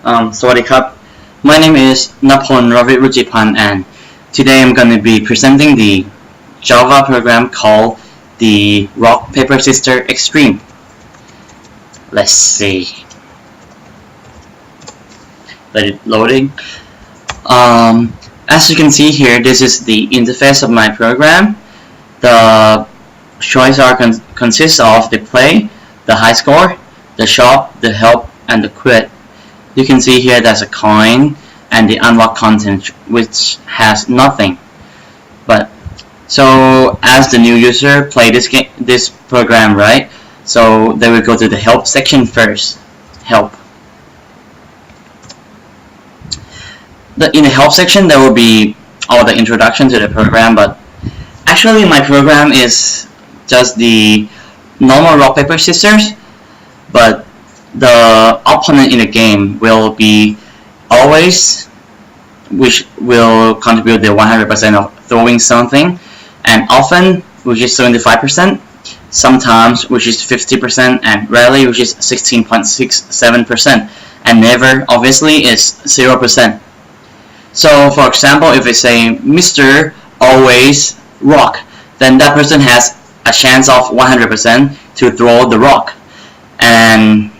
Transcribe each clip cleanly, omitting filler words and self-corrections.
Sawadee Krap. My name is Napon Ravirjiphant, and today I'm going to be presenting the Java program called the Rock Paper Scissors Extreme. Let's see. Let it loading. As you can see here, this is the interface of my program. The choices consist of the play, the high score, the shop, the help, and the quit. You can see here there's a coin and the unlock content, which has nothing. But so as the new user play this program, right? So they will go to the help section first. Help. In the help section there will be all the introduction to the program, but actually my program is just the normal rock paper scissors, but the opponent in the game will be always, which will contribute the 100% of throwing something, and often, which is 75%, sometimes, which is 50%, and rarely, which is 16.67%, and never, obviously, is 0%. So, for example, if I say Mr. Always Rock, then that person has a chance of 100% to throw the rock. And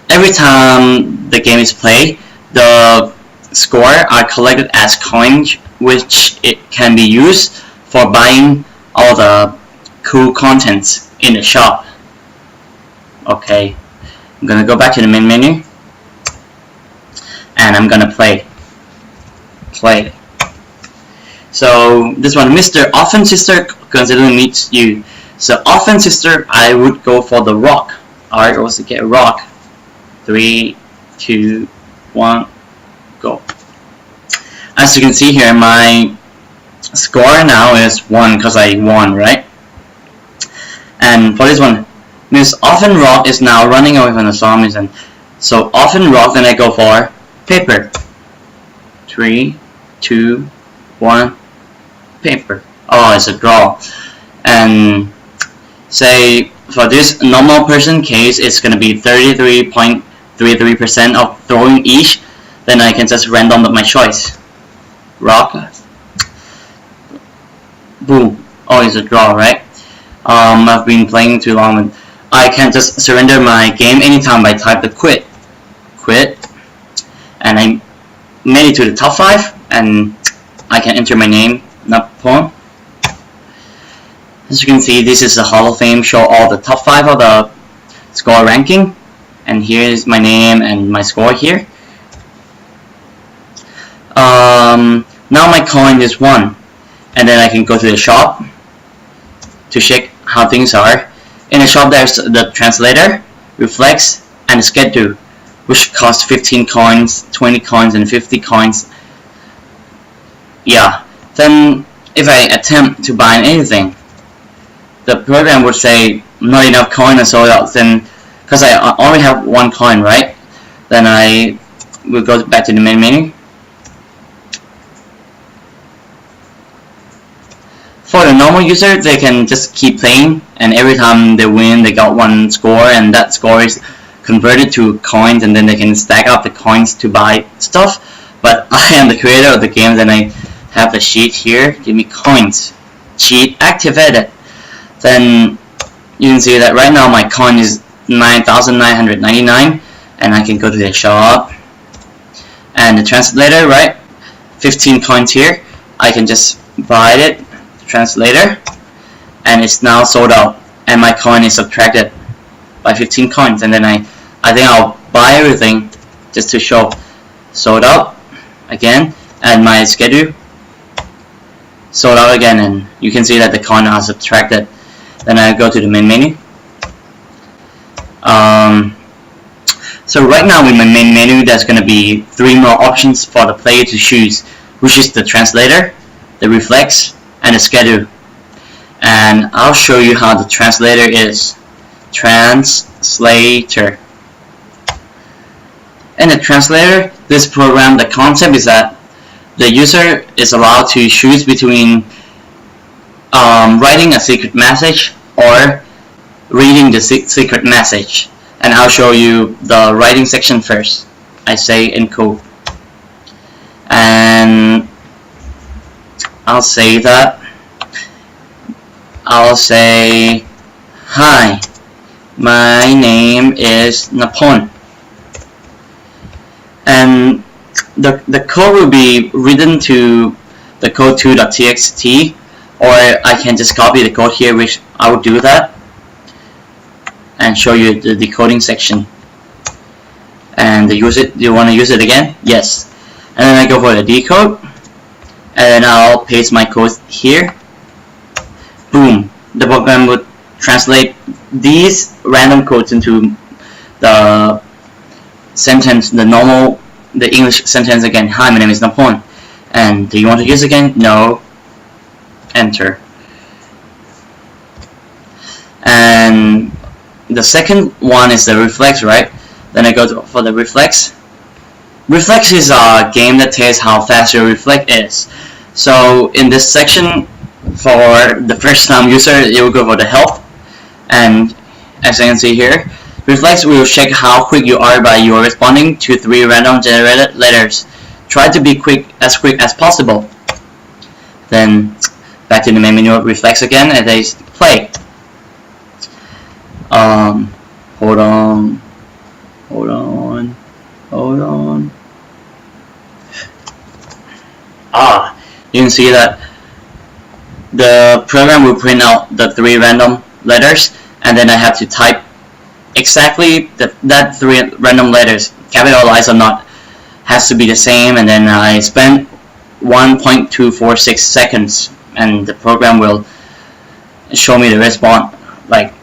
every time the game is played, the score are collected as coins, which it can be used for buying all the cool contents in the shop. Okay, I'm gonna go back to the main menu, and I'm gonna play. So this one, Mr. Often Sister considering meets you. So Often Sister, I would go for the rock. Alright, also get a rock. 3, 2, 1, go. As you can see here, my score now is 1 because I won, right? And for this one, Miss Often Rock is now running away from the zombies, and so Often Rock, then I go for paper. 3, 2, 1, paper. Oh, it's a draw. And say for this normal person case, it's gonna be 33.33% of throwing each. Then I can just random up my choice. Rock. Boom. Oh, it's a draw, right? I've been playing too long, and I can just surrender my game anytime by type the quit. Quit. And I made it to the top 5, and I can enter my name, Napon. As you can see, this is the Hall of Fame, show all the top 5 of the score ranking, and here is my name and my score here. Now my coin is 1, and then I can go to the shop to check how things are. In the shop there's the Translator, Reflex, and Schedule, which cost 15 coins, 20 coins, and 50 coins. Yeah, then if I attempt to buy anything, the program would say not enough coin and sold out. Then, because I only have 1 coin, right? Then I will go back to the main menu. For the normal user, they can just keep playing, and every time they win, they got 1 score, and that score is converted to coins, and then they can stack up the coins to buy stuff. But I am the creator of the game, and I have the sheet here. Give me coins. Cheat activated. Then you can see that right now my coin is 9,999, and I can go to the shop and the Translator, right? 15 coins here. I can just buy it, the Translator, and it's now sold out, and my coin is subtracted by 15 coins, and then I think I'll buy everything just to show. Sold out again, and my schedule sold out again, and you can see that the coin are subtracted. Then I go to the main menu. So right now in my main menu there's going to be 3 more options for the player to choose, which is the Translator, the Reflex, and the Schedule. And I'll show you how the Translator is. Translator. In the Translator, this program, the concept is that the user is allowed to choose between writing a secret message or reading the secret message. And I'll show you the writing section first. I say encode, and I'll say that. I'll say, hi, my name is Napon, and the code will be written to the code2.txt, or I can just copy the code here, which I will do that and show you the decoding section. And do you want to use it again? Yes. And then I go for the decode, and then I'll paste my code here. Boom, the program would translate these random codes into the sentence, the English sentence again. Hi, my name is Napon. And do you want to use it again? No. Enter. And the second one is the Reflex, right? Then I go for the Reflex. Reflex is a game that tells how fast your Reflex is. So in this section, for the first time user, you will go for the help, and as you can see here, Reflex will check how quick you are by your responding to 3 random generated letters. Try to be quick as possible. Then back to the main menu, Reflex again, and they play. Hold on. You can see that the program will print out the 3 random letters, and then I have to type exactly that 3 random letters, capitalized or not, has to be the same, and then I spend 1.246 seconds, and the program will show me the response. Like,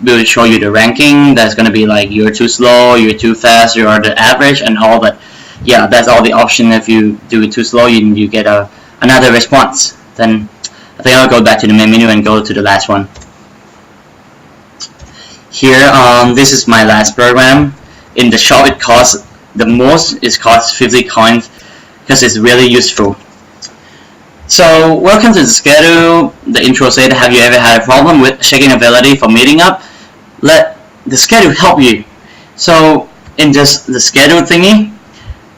will show you the ranking. That's going to be like, you're too slow, you're too fast, you are the average, and all that. Yeah, that's all the option. If you do it too slow, you get another response. Then I think I'll go back to the main menu and go to the last one. Here, this is my last program. In the shop, it costs the most. It costs 50 coins because it's really useful. So, welcome to the schedule. The intro said, have you ever had a problem with checking ability for meeting up? Let the schedule help you. So, in the schedule thingy,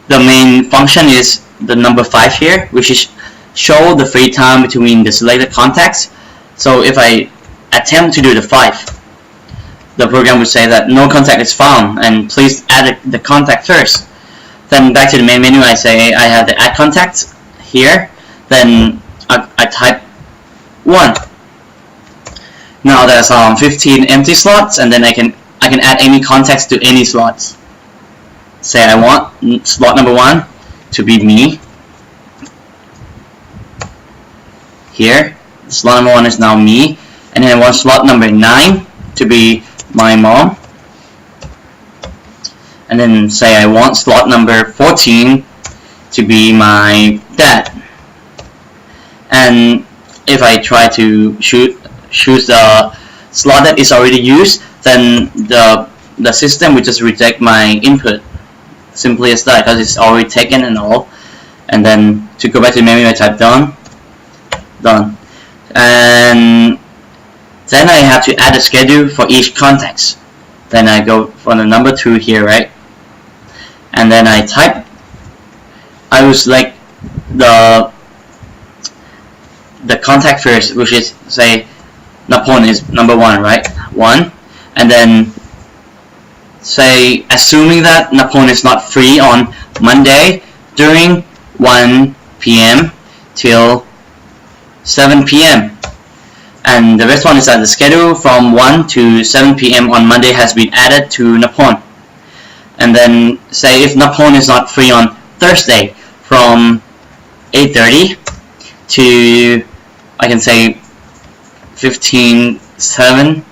the main function is the number 5 here, which is show the free time between the selected contacts. So if I attempt to do the 5, the program will say that no contact is found, and please add the contact first. Then back to the main menu, I say I have the add contacts here. Then I type 1. Now there's 15 empty slots, and then I can add any contacts to any slots. Say I want slot number 1 to be me. Here, slot number 1 is now me, and then I want slot number 9 to be my mom, and then say I want slot number 14 to be my dad. And if I try to choose the slot that is already used, then the system will just reject my input. Simply as that, because it's already taken and all. And then to go back to the menu, I type done, and then I have to add a schedule for each context. Then I go for the number 2 here, right? And then I will select the contact first, which is, say, Napon is number 1, right? 1, and then say, assuming that Napon is not free on Monday during 1 p.m. till 7 p.m. and the rest one is that the schedule from 1 to 7 p.m. on Monday has been added to Napon. And then say if Napon is not free on Thursday from 8:30 to, I can say, 15:07,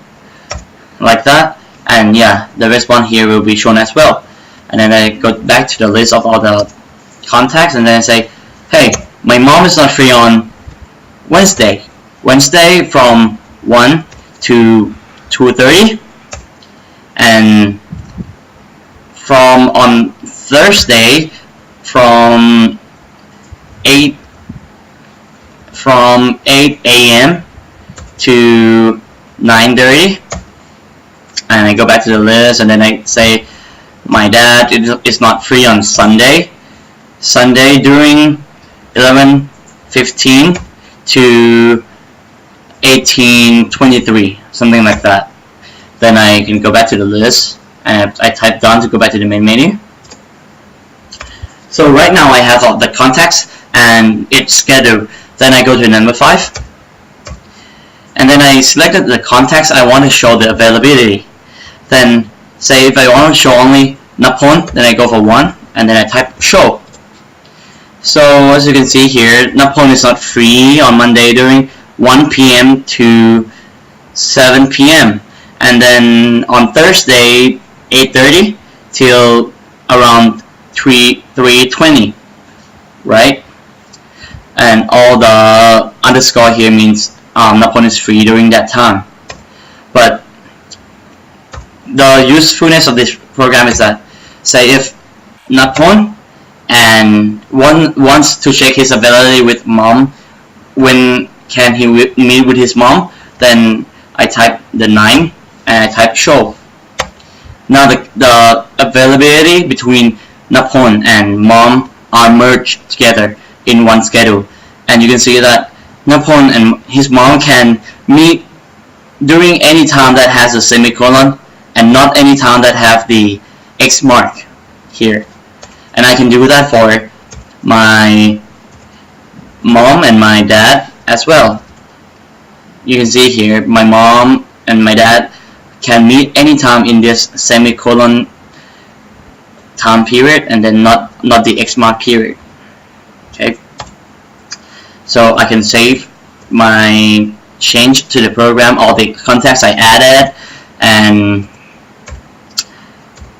like that, and yeah, the response here will be shown as well. And then I go back to the list of all the contacts, and then I say, hey, my mom is not free on Wednesday from 1 to 2:30, and on Thursday from 8 a.m. to 9:30, and I go back to the list, and then I say my dad is not free on Sunday during 11:15 to 18:23, something like that. Then I can go back to the list and I type done to go back to the main menu. So right now I have all the contacts and it's scheduled. Then I go to number 5 and then I selected the contacts I want to show the availability. Then say if I want to show only Napon, then I go for 1 and then I type show. So as you can see here, Napon is not free on Monday during 1 p.m. to 7 p.m. and then on Thursday 8:30 till around 3:20, right? And all the underscore here means Napon is free during that time. But the usefulness of this program is that, say if Napon and one wants to check his availability with mom, when can he meet with his mom, then I type the 9 and I type show. Now the availability between Napon and mom are merged together in one schedule, and you can see that Napon and his mom can meet during any time that has a semicolon and not any time that have the X mark here. And I can do that for my mom and my dad as well. You can see here my mom and my dad can meet anytime in this semicolon time period and then not the X mark period. Okay, so I can save my change to the program, all the contacts I added, and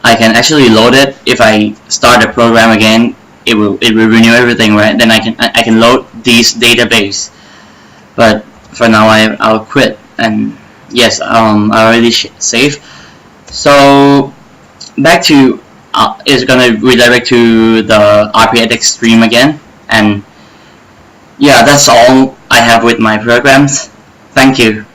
I can actually load it. If I start the program again, it will renew everything, right? Then I can load these database. But for now I'll quit. And yes, I already saved. So back to it's gonna redirect to the rpsXtreme again, and yeah, that's all I have with my programs. Thank you.